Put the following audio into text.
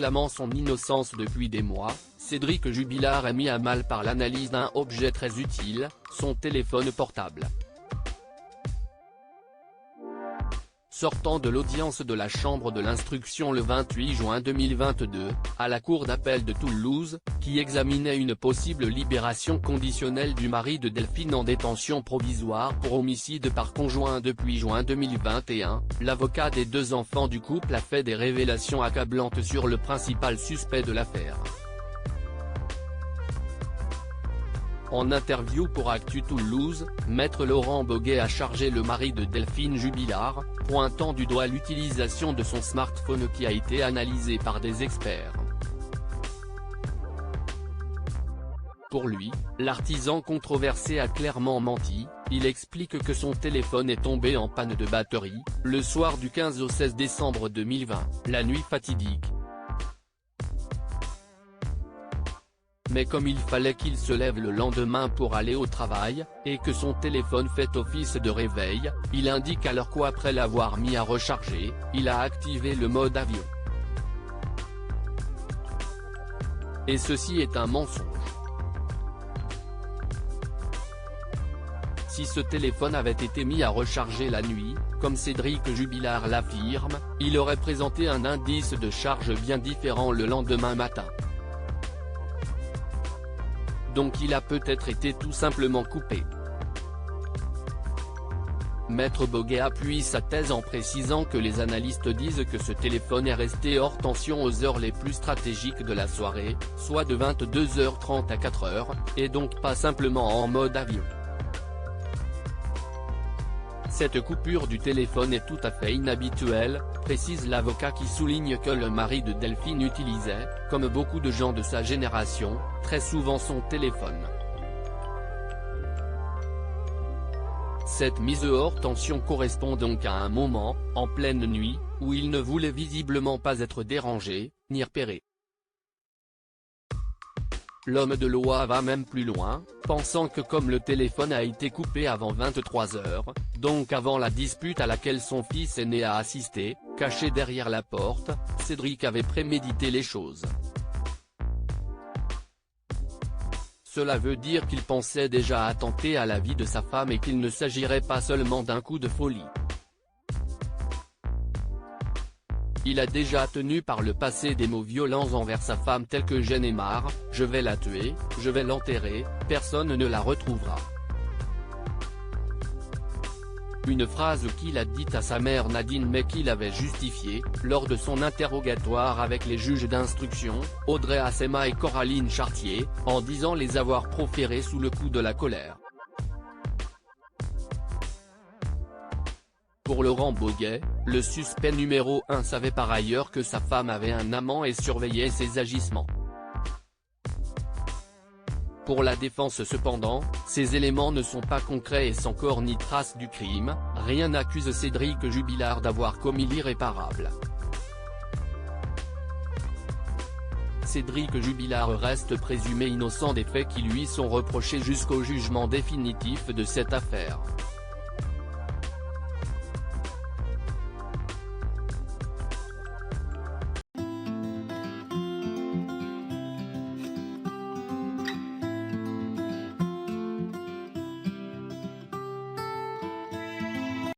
clamant son innocence depuis des mois, Cédric Jubilard est mis à mal par l'analyse d'un objet très utile, son téléphone portable. Sortant de l'audience de la chambre de l'instruction le 28 juin 2022, à la cour d'appel de Toulouse, qui examinait une possible libération conditionnelle du mari de Delphine en détention provisoire pour homicide par conjoint depuis juin 2021, l'avocat des deux enfants du couple a fait des révélations accablantes sur le principal suspect de l'affaire. En interview pour Actu Toulouse, Maître Laurent Boguet a chargé le mari de Delphine Jubilard, pointant du doigt l'utilisation de son smartphone qui a été analysé par des experts. Pour lui, l'artisan controversé a clairement menti, il explique que son téléphone est tombé en panne de batterie, le soir du 15 au 16 décembre 2020, la nuit fatidique. Mais comme il fallait qu'il se lève le lendemain pour aller au travail, et que son téléphone fait office de réveil, il indique alors qu'après l'avoir mis à recharger, il a activé le mode avion. Et ceci est un mensonge. Si ce téléphone avait été mis à recharger la nuit, comme Cédric Jubilard l'affirme, il aurait présenté un indice de charge bien différent le lendemain matin. Donc il a peut-être été tout simplement coupé. Maître Boguet appuie sa thèse en précisant que les analystes disent que ce téléphone est resté hors tension aux heures les plus stratégiques de la soirée, soit de 22h30 à 4h, et donc pas simplement en mode avion. Cette coupure du téléphone est tout à fait inhabituelle, précise l'avocat qui souligne que le mari de Delphine utilisait, comme beaucoup de gens de sa génération, très souvent son téléphone. Cette mise hors tension correspond donc à un moment, en pleine nuit, où il ne voulait visiblement pas être dérangé, ni repéré. L'homme de loi va même plus loin, pensant que comme le téléphone a été coupé avant 23h, donc avant la dispute à laquelle son fils aîné a assisté, caché derrière la porte, Cédric avait prémédité les choses. Cela veut dire qu'il pensait déjà attenter à la vie de sa femme et qu'il ne s'agirait pas seulement d'un coup de folie. Il a déjà tenu par le passé des mots violents envers sa femme tels que j'en ai marre, je vais la tuer, je vais l'enterrer, personne ne la retrouvera. Une phrase qu'il a dite à sa mère Nadine mais qu'il avait justifiée, lors de son interrogatoire avec les juges d'instruction, Audrey Assema et Coraline Chartier, en disant les avoir proférées sous le coup de la colère. Pour Laurent Boguet, le suspect numéro 1 savait par ailleurs que sa femme avait un amant et surveillait ses agissements. Pour la défense cependant, ces éléments ne sont pas concrets et sans corps ni trace du crime, rien n'accuse Cédric Jubilard d'avoir commis l'irréparable. Cédric Jubilard reste présumé innocent des faits qui lui sont reprochés jusqu'au jugement définitif de cette affaire.